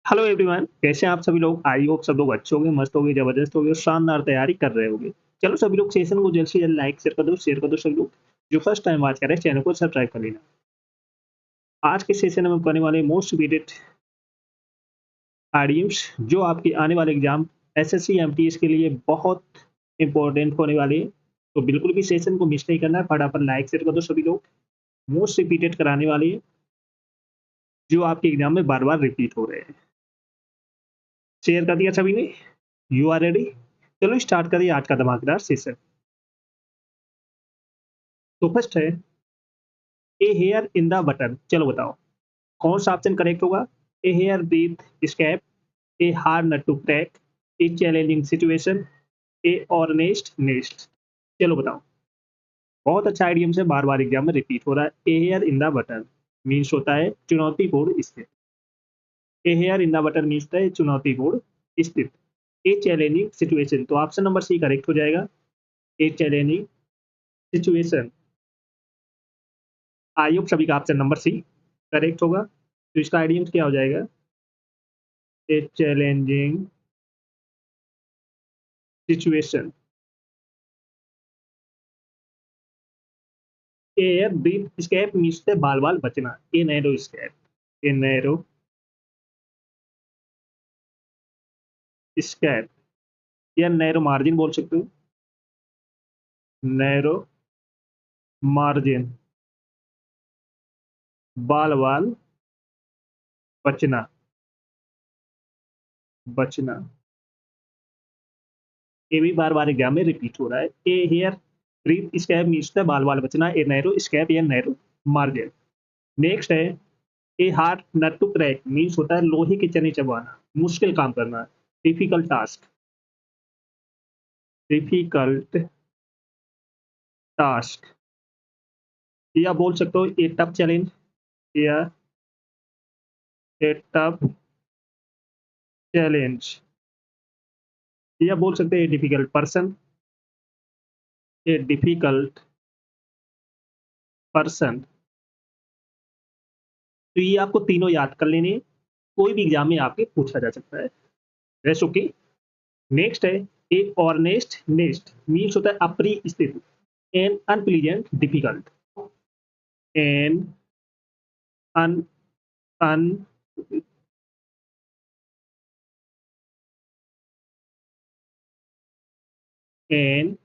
Hello everyone, कैसे हैं आप सभी लोग। आई होप सब लोग अच्छे होंगे, मस्त होंगे, जबरदस्त होंगे और शानदार तैयारी कर रहे होंगे। चलो सभी लोग सेशन को जल्द से जल्द लाइक शेयर कर दो सभी लोग। जो फर्स्ट टाइम वॉच कर रहे हैं चैनल को सब्सक्राइब कर लेना। आज के सेशन में हम करने वाले मोस्ट डिबेटेड आइडियम्स जो आपके आने वाले एग्जाम एसएससी एमटीएस के लिए बहुत इंपॉर्टेंट होने वाले हैं। तो बिल्कुल भी सेशन को मिस नहीं करना है, फटाफट लाइक शेयर कर दो सभी लोग। मोस्ट रिपीटेड कराने वाले हैं जो आपके एग्जाम में बार बार रिपीट हो रहे हैं। शेयर कर दिया सभी ने। You are ready. चलो स्टार्ट करिए आज का धमाकेदार सेशन। तो फर्स्ट है a hair in the button. चलो बताओ कौन सा ऑप्शन करेक्ट होगा। A hair breadth escape, a hard nut to crack, a challenging situation, a hornet's nest. चलो बताओ। बहुत अच्छा आइडियम से बार बार एग्जाम में रिपीट हो रहा है। A hair in the button means होता है चुनौतीपूर्ण स्थिति। A hair in the button means होता है चुनौतीपूर्ण स्थिति। ए चैलेंजिंग सिचुएशन तो ऑप्शन नंबर सी करेक्ट हो जाएगा। A challenging situation. I hope सभी का ऑप्शन नंबर सी करेक्ट होगा। तो इसका आइडियम क्या हो जाएगा। A challenging situation. Air breadth escape means से बाल बाल बचना। ए नैरो स्कैप। ए नैरो स्कैप या नैरो मार्जिन बोल सकते हो। नैरो मार्जिन बाल बाल बचना बचना। ये भी बार बार एग्जाम में रिपीट हो रहा है। A hair breadth escape means से बाल बाल बचना। ए नैरो स्कैप या नैरो मार्जिन। नेक्स्ट है a hard nut to crack means होता है लोहे के चने चबाना, मुश्किल काम करना, डिफिकल्ट टास्क। डिफिकल्ट टास्क या बोल सकते हो ए टफ चैलेंज या ए टफ चैलेंज या बोल सकते हैं डिफिकल्ट पर्सन। ए डिफिकल्ट पर्सन। तो ये आपको तीनों याद कर लेने हैं। कोई भी एग्जाम में आपके पूछा जा सकता है। Rest okay. नेक्स्ट है ए ऑर्नेस्ट नेस्ट मीन्स होता है अप्रिय स्थिति। An unpleasant difficult. An un un an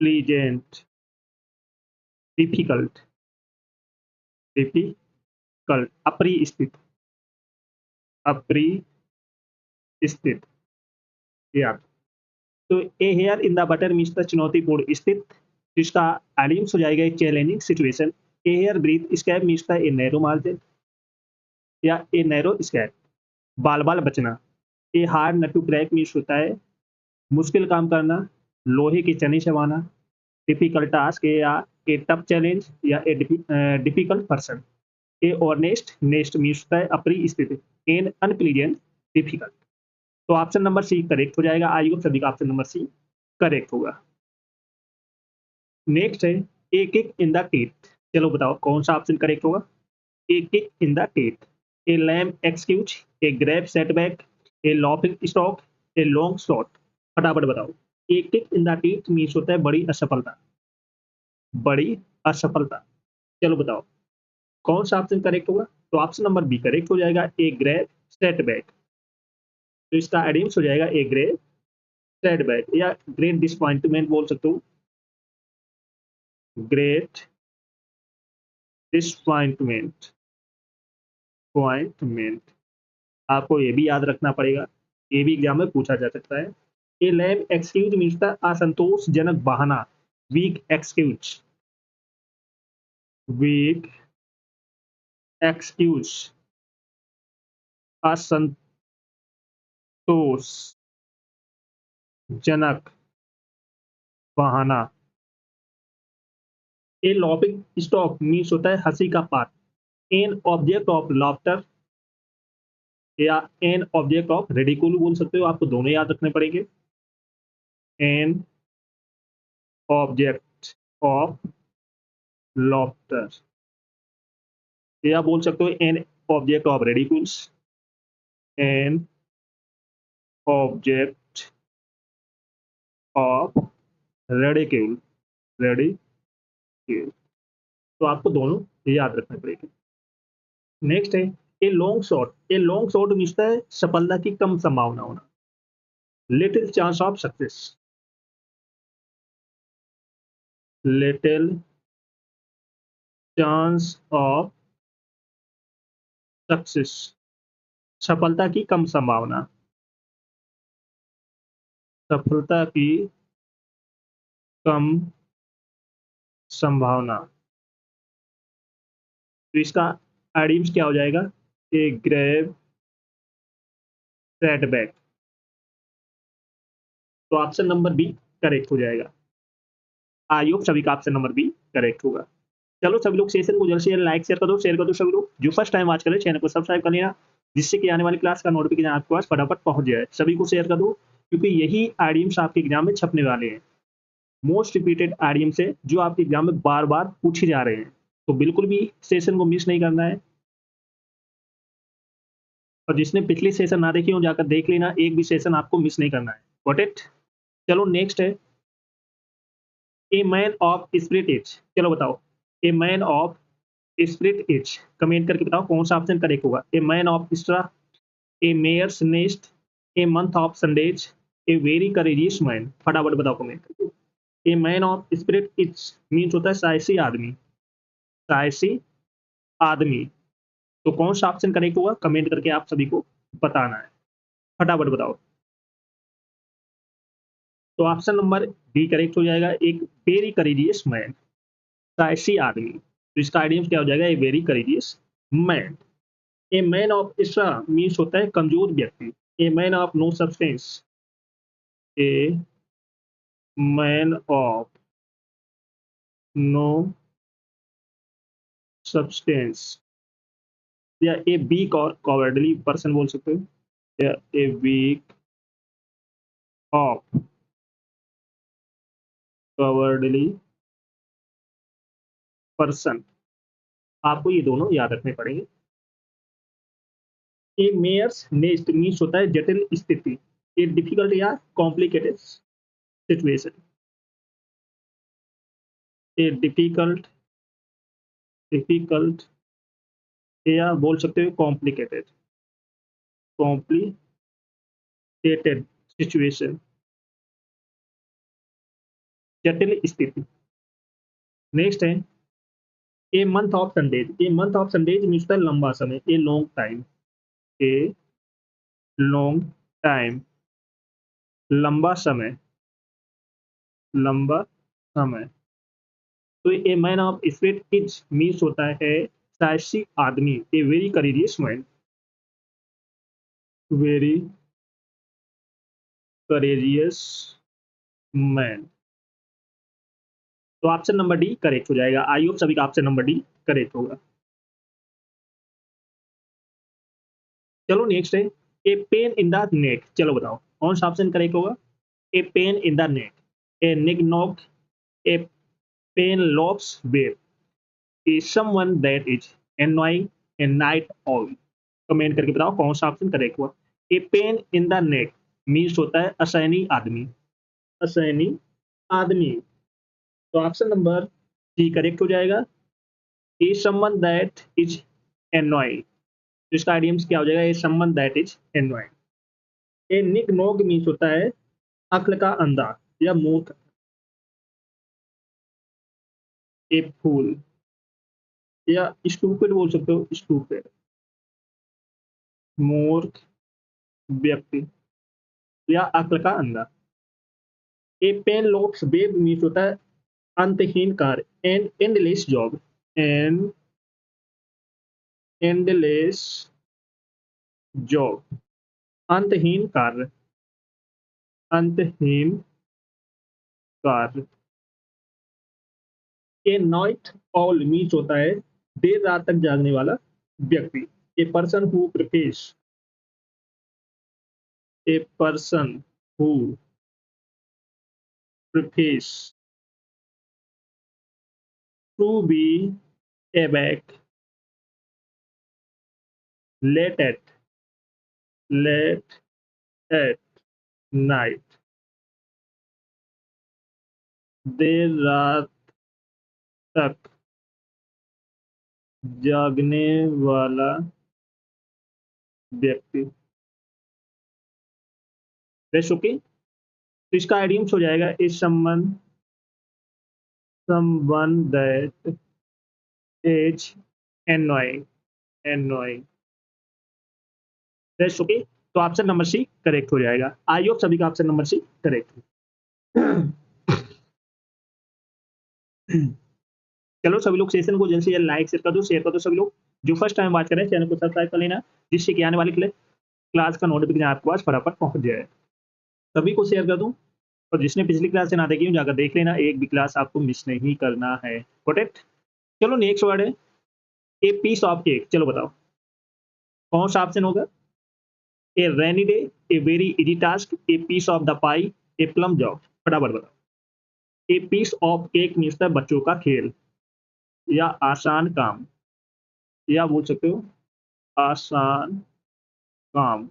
unpleasant difficult difficult अप्रिय स्थिति। अप्रिय स्थिति याद। तो a hair in the butter means the चुनौतीपूर्ण स्थित। तो इसका एलिम्स हो जाएगा challenging situation. A hair breadth escape means the a narrow margin या ए नैरो स्कैप बाल बाल बचना। A hard nut to crack means होता है मुश्किल काम करना, लोहे के चने चबाना, डिफिकल्ट टास्क या ए टफ चैलेंज या a difficult person. A hornet's nest means होता है अप्रिय स्थिति। An unpleasant difficult. तो ऑप्शन नंबर सी करेक्ट हो जाएगा। आई होप सभी का ऑप्शन नंबर सी करेक्ट होगा। नेक्स्ट है a kick in the teeth. चलो बताओ कौन सा ऑप्शन करेक्ट होगा। A kick in the teeth, a lame excuse, a grave setback, a laughing stock, a long shot. फटाफट बताओ। A kick in the teeth means होता है बड़ी असफलता। बड़ी असफलता। चलो बताओ कौन सा ऑप्शन करेक्ट होगा। तो ऑप्शन नंबर बी करेक्ट हो जाएगा। A grave setback. तो इसका एडिम्स हो जाएगा ए ग्रैब सेटबैक या ग्रेट डिसअपॉइंटमेंट बोल सकते हो। ग्रेट डिसअपॉइंटमेंट पॉइंटमेंट। आपको ये भी याद रखना पड़ेगा। ये भी एग्जाम में पूछा जा सकता है। ए लैम एक्सक्यूज मीन्स द असंतोषजनक बहाना। Week excuse. वीक एक्सक्यूज असंतोषजनक बहाना। ए लॉपिंग स्टॉक मीन्स होता है हंसी का पात्र। एन ऑब्जेक्ट ऑफ लॉफ्टर या एन ऑब्जेक्ट ऑफ रेडिकुल बोल सकते हो। आपको दोनों याद रखने पड़ेंगे। एन ऑब्जेक्ट ऑफ लॉफ्टर या बोल सकते हो an object of ridicules, an object of ridicule, ridicule. तो आपको दोनों याद रखना पड़ेगा। नेक्स्ट है a long shot. A long shot मिलता है सफलता की कम संभावना होना, little chance of success, little chance of success, सफलता की कम संभावना, सफलता की कम संभावना। तो इसका आइडियम्स क्या हो जाएगा? ए ग्रेव सेटबैक। तो ऑप्शन नंबर बी करेक्ट हो जाएगा। आई होप सभी का ऑप्शन नंबर बी करेक्ट होगा। चलो सभी लोग सेशन को जल्द से जल्द लाइक शेयर कर दो, शेयर कर दो सभी लोग। जो फर्स्ट टाइम आज करें चैनल को सब्सक्राइब कर लेना, जिससे कि आने वाली क्लास का नोटिफिकेशन आपके पास फटाफट पहुंच जाए। सभी को शेयर कर दो, क्योंकि यही आइडियम्स आपके एग्जाम में छपने वाले हैं। मोस्ट रिपीटेड आइडियम्स है जो आपके एग्जाम में बार बार पूछे जा रहे हैं। तो बिल्कुल भी सेशन को मिस नहीं करना है। और जिसने पिछली सेशन ना देखी हो जाकर देख लेना, एक भी सेशन आपको मिस नहीं करना है। Got it? चलो नेक्स्ट है a man of spirit is. चलो बताओ, a man of spirit is, comment करके बताओ कौन सा ऑप्शन करेक्ट होगा। A man of straw, a mare's nest, a month of Sundays, a very courageous man. फटाफट बताओ कमेंट करके। A man of spirit is means होता है साहसी आदमी, साहसी आदमी। तो कौन सा ऑप्शन करेक्ट होगा कमेंट करके आप सभी को बताना है। फटाफट बताओ। तो ऑप्शन नंबर बी करेक्ट हो जाएगा, एक वेरी करेजियस मैन, साहसी आदमी। तो इसका आइडियम क्या हो जाएगा? A very courageous man. A man of straw means होता है कमजोर व्यक्ति, a man of no substance, a man of no substance, या a weak or cowardly person बोल सकते हो, या a weak of cowardly person. आपको ये दोनों याद रखने पड़ेंगे। ए मेयर्स नेस्ट मीन्स होता है जटिल स्थिति, ए डिफिकल्ट या complicated situation, a difficult, difficult या बोल सकते हो कॉम्प्लिकेटेड, कॉम्प्लिकेटेड सिचुएशन, जटिल स्थिति। नेक्स्ट है ए month of Sundays. A month of Sundays means है लंबा समय, a long time, a long time, लंबा समय, लंबा समय। तो ए man of spirit is means होता है साहसी आदमी, ए very courageous man, very courageous man. तो ऑप्शन नंबर डी करेक्ट हो जाएगा। आई होप सभी का ऑप्शन नंबर डी करेक्ट होगा। चलो नेक्स्ट है ए पेन इन द नेक। चलो बताओ कौन सा ऑप्शन करेक्ट होगा? A pain in the neck, a nick knock, a pain lops web, a someone that is annoying a night owl. Comment करके बताओ कौन सा ऑप्शन करेक्ट हुआ। A pain in the neck means होता है असहनीय आदमी, असहनीय आदमी। तो ऑप्शन नंबर सी करेक्ट हो जाएगा, a someone that is annoying. तो इसका आइडियम्स क्या हो जाएगा? A someone that is annoying. A nick nog means होता है अक्ल का अंधा या मूर्ख, ए फूल या स्टूपिड बोल सकते हो, स्टूपिड, मूर्ख व्यक्ति या अक्ल का अंधा। ए पेन लॉक्स बेब मीन्स होता है अंतहीन कार्य, and endless job, and endless job, अंतहीन कार्य, अंतहीन कार्य। ए नाइट ऑल मीन्स होता है देर रात तक जागने वाला व्यक्ति, a person who prefers, a person who prefers to be awake late at night, देर रात तक जागने वाला व्यक्ति। Fresh okay. तो इसका आइडियम्स हो जाएगा is someone that is annoying. Fresh okay. तो ऑप्शन नंबर सी करेक्ट हो जाएगा। आई होप सभी का ऑप्शन नंबर सी करेक्ट है। चलो सभी लोग सेशन को जल्द से जल्द लाइक शेयर कर दो सभी लोग। जो फर्स्ट टाइम बात कर रहे हैं चैनल को सब्सक्राइब कर लेना, जिससे कि आने वाली क्लास का नोटिफिकेशन आपके पास फटाफट पहुंच जाए। सभी को शेयर कर दूं, और जिसने पिछली क्लास से ना देखी हो जाकर देख लेना, एक भी क्लास आपको मिस नहीं करना है। करेक्ट। चलो नेक्स्ट वर्ड है ए पीस ऑफ केक। चलो बताओ कौन सा ऑप्शन होगा? A rainy day, a very easy task, a piece of the pie, a plum job. फटाफट बताओ। A piece of cake means बच्चों का खेल या आसान काम, या बोल सकते हो आसान काम,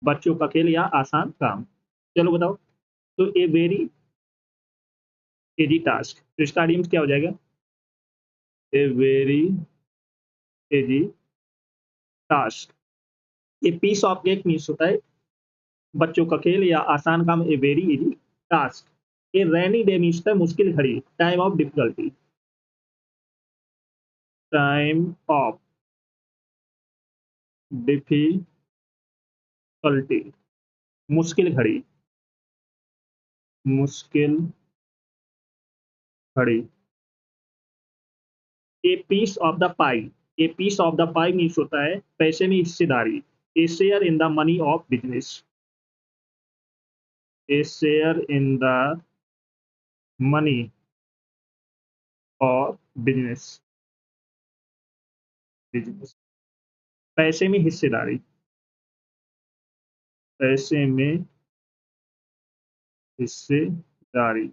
बच्चों का खेल या आसान काम। चलो बताओ। तो ए वेरी इजी टास्क, तो इसका आइडियम क्या हो जाएगा? A very easy task. A piece of cake means होता है बच्चों का खेल या आसान काम, a very easy task. A rainy day means होता है मुश्किल घड़ी, time of difficulty, time of difficulty, मुश्किल घड़ी, मुश्किल घड़ी। A piece of the pie, a piece of the pie means होता है पैसे में हिस्सेदारी, a share in the money of business, a share in the money of business. पैसे में हिस्सेदारी, पैसे में हिस्सेदारी।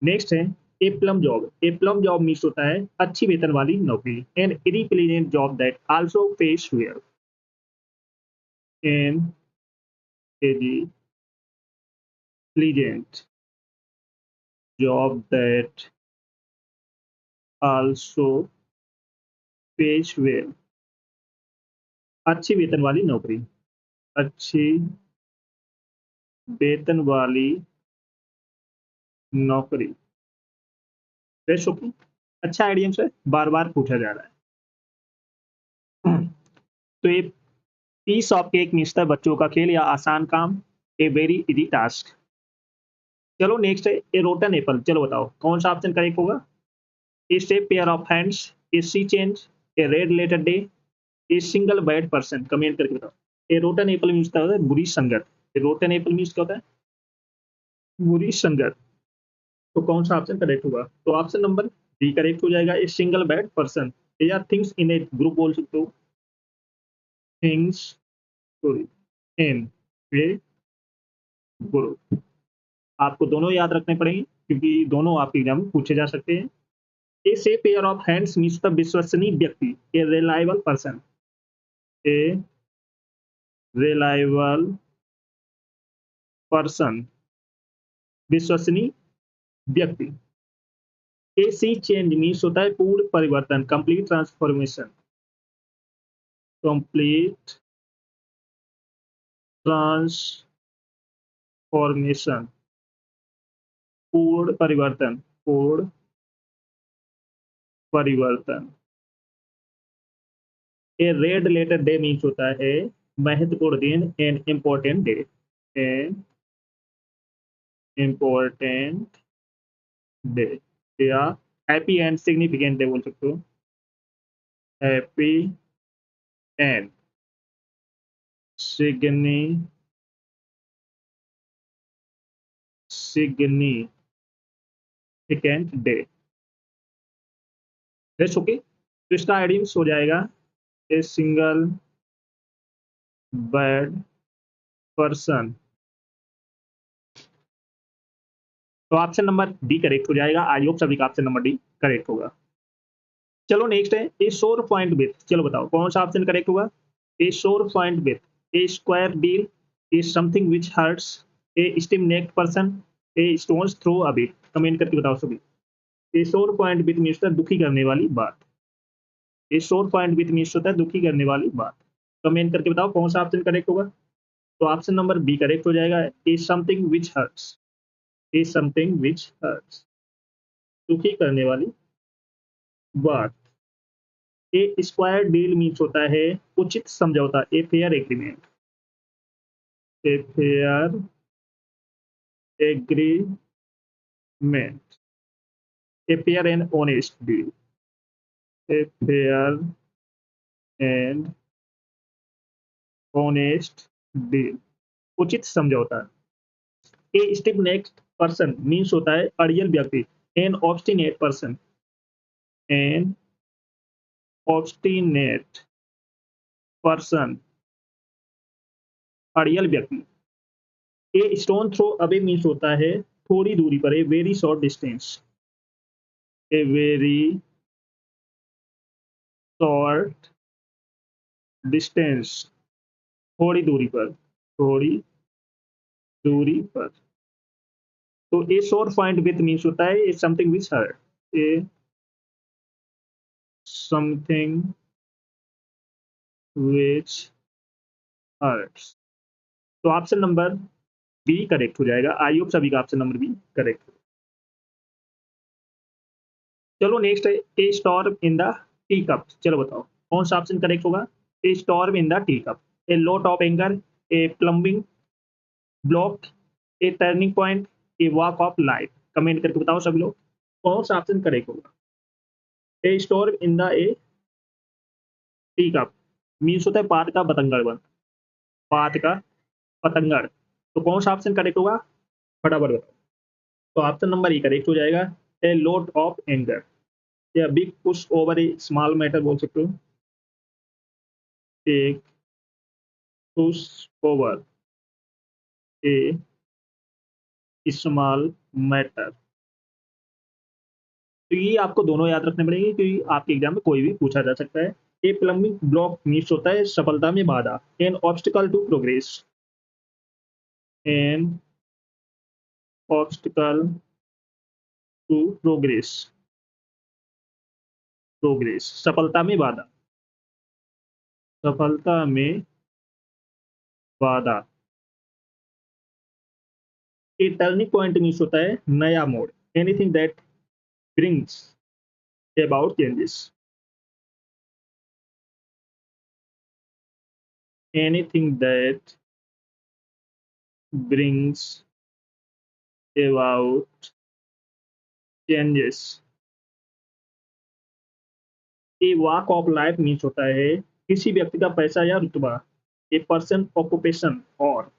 नेक्स्ट है a plum job. A plum job means होता है अच्छी वेतन वाली नौकरी, an irreplaceable job that also pays well, an irreplaceable job that also pays well. अच्छी वेतन वाली नौकरी, अच्छी वेतन वाली नौकरी। Fresh okay. अच्छा आइडियम से बार बार पूछा जा रहा है। तो ये पीस ऑफ केक मीन्स था बच्चों का खेल या आसान काम, ए वेरी इजी टास्क। चलो नेक्स्ट है ए रोटन एपल। चलो बताओ कौन सा ऑप्शन करेक्ट होगा? Is a pair of hands, a sea change, a red letter day, a single bad person. Comment करके बताओ। ए रोटन एपल मीन्स होता है बुरी संगत। ए रोटन एपल मीन्स क्या होता है? बुरी संगत। तो कौन सा ऑप्शन करेक्ट होगा? तो ऑप्शन नंबर डी करेक्ट हो जाएगा, ए सिंगल बैड पर्सन, या थिंग्स इन ए ग्रुप बोल सकते हो, थिंग्स सॉरी इन ए ग्रुप। आपको दोनों याद रखने पड़ेंगे क्योंकि दोनों आपके एग्जाम में पूछे जा सकते हैं। ए से pair of hands means the विश्वसनीय व्यक्ति, a reliable person, a reliable person, विश्वसनीय व्यक्ति। ए सी चेंज मीन्स होता है पूर्ण परिवर्तन, कंप्लीट ट्रांसफॉर्मेशन, कंप्लीट ट्रांसफॉर्मेशन, पूर्ण परिवर्तन, पूर्ण परिवर्तन। ए रेड लेटर डे मीन्स होता है महत्वपूर्ण दिन, an important day, an important day, या हैप्पी एंड सिग्निफिकेंट डे बोल सकते हो, happy and significant day. That's okay. तो इसका आइडियम्स हो जाएगा ए सिंगल बैड पर्सन। तो ऑप्शन नंबर डी करेक्ट हो जाएगा। आई होप सभी का ऑप्शन नंबर डी करेक्ट होगा। चलो नेक्स्ट है ए शोर पॉइंट विथ, चलो बताओ कौन सा ऑप्शन करेक्ट होगा। A sore point with, a square deal, a something which hurts, a stiff necked person, a stone's throw a bit. Comment करके बताओ सभी। ए शोर पॉइंट विथ मीन्स होता है दुखी करने वाली बात। ए शोर पॉइंट विथ मीन्स होता है दुखी करने वाली बात। कमेंट करके बताओ कौन सा ऑप्शन करेक्ट होगा। तो ऑप्शन नंबर बी करेक्ट हो जाएगा, a something which hurts, a something which hurts, दुखी करने वाली बात। ए स्क्वायर डील मीन्स होता है उचित समझौता, a fair agreement, a fair agreement, a fair and honest deal, a fair and honest deal, उचित समझौता। A stiff necked person means होता है अड़ियल व्यक्ति, an obstinate person, an obstinate person, अड़ियल व्यक्ति। A stone throw away means होता है थोड़ी दूरी पर, a very short distance, a very short distance, थोड़ी दूरी पर, थोड़ी दूरी पर। तो ए शोर पॉइंट विथ मीन्स होता है something which hurt, a something which hurts. तो ऑप्शन नंबर बी करेक्ट हो जाएगा। आई होप सभी का ऑप्शन नंबर बी करेक्ट। चलो नेक्स्ट है a storm in the tea cup, चलो बताओ कौन सा ऑप्शन करेक्ट होगा। A storm in the tea cup, a lot of anger, a plumbing block, a turning point, a walk of life. Comment करके बताओ सभी लोग कौन सा ऑप्शन करेक्ट होगा। A storm in the A tea cup means होता है पात का पतंगड़ बन, पात का पतंगड़। तो कौन सा ऑप्शन करेक्ट होगा फटाफट बताओ। तो ऑप्शन नंबर ई करेक्ट हो जाएगा, ए लॉट ऑफ एंगर, या बिग पुश ओवर ए स्मॉल मैटर बोल सकते हो, एक पुश ओवर ए स्मॉल मैटर। तो ये आपको दोनों याद रखने पड़ेंगे क्योंकि आपके एग्जाम में कोई भी पूछा जा सकता है। ए प्लम्बिंग ब्लॉक मीन्स होता है सफलता में बाधा, an obstacle to progress, an obstacle to progress, progress सफलता में बाधा, सफलता में बाधा। ए टर्निंग पॉइंट मीन्स होता है नया मोड़, anything that brings about changes, anything that brings about changes। A walk of life means होता है किसी व्यक्ति का पैसा या रुतबा, ए पर्सन ऑक्यूपेशन और,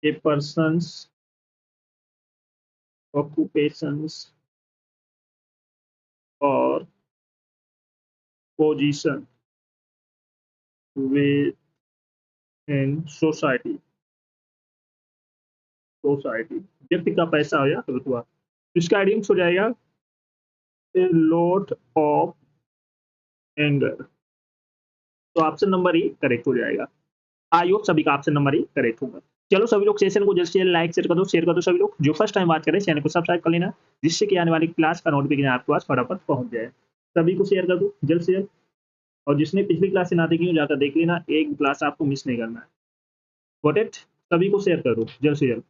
ए पर्सन्स ऑक्यूपेशंस और position with in society, society व्यक्ति का पैसा या रुतबा। तो इसका आइडियम्स हो जाएगा ए लॉट ऑफ एंगर। तो ऑप्शन नंबर ई करेक्ट हो जाएगा। आई होप सभी का ऑप्शन नंबर ई करेक्ट होगा। चलो सभी लोग सेशन को जल्द से जल्द लाइक शेयर कर दो सभी लोग। जो फर्स्ट टाइम बात करें चैनल को सब्सक्राइब कर लेना, जिससे कि आने वाली क्लास का नोटिफिकेशन आपके पास फटाफट पहुंच जाए। सभी को शेयर कर दो जल्द से जल्द, और जिसने पिछली क्लास से ना देखी हो जाकर देख लेना, एक क्लास आपको मिस नहीं करना है। Got it. सभी को शेयर कर दो जल्द से जल्द।